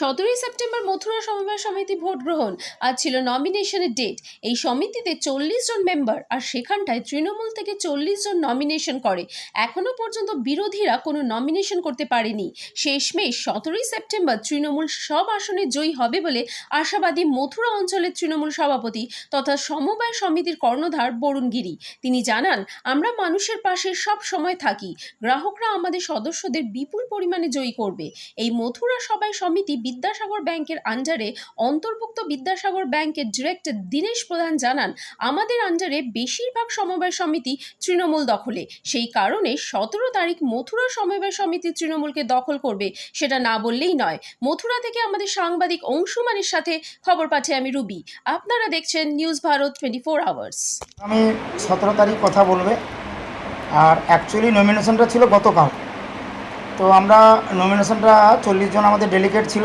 17ই September Mathura সমবায় সমিতি vote গ্রহণ। আজ ছিল নমিনেশনের ডেট। এই সমিতিতে 40 জন মেম্বার, আর সেখানটায় তৃণমূল থেকে 40 জন নমিনেশন করে। এখনো পর্যন্ত বিরোধীরা কোনো নমিনেশন করতে পারেনি। শেষমেশ 17ই সেপ্টেম্বর তৃণমূল সব আসনে জয়ী হবে বলে আশাবাদী মথুরা অঞ্চলের তৃণমূল সভাপতি তথা সমবায় সমিতির কর্ণধার বরুণ গিরি। তিনি জানান, আমরা মানুষের পাশে সব সময় থাকি। গ্রাহকরা আমাদের সদস্যদের বিপুল পরিমাণে জয়ী করবে। এই মথুরা সবাই সমিতি বিদ্যাসাগর ব্যাংকের আন্ডারে অন্তর্ভুক্ত। বিদ্যাসাগর ব্যাংকের ডিরেক্টর দীনেশ প্রধান জানান, আমাদের আন্ডারে বেশিরভাগ সমবায় সমিতি তৃণমূল দখলে। সেই কারণে 17 তারিখ মথুরা সমবায় সমিতি তৃণমূলকে দখল করবে, সেটা না বললেই নয়। মথুরা থেকে আমাদের সাংবাদিক অংশুমানের সাথে খবর পাঠিয়ে আমি রুবি। আপনারা দেখছেন নিউজ ভারত 24 আওয়ার্স। আমি 17 তারিখ কথা বলবে, আর অ্যাকচুয়ালি নমিনেশনটা ছিল গতকাল। তো আমরা নমিনেশনটা 40 জন আমাদের ডেলিগেট ছিল,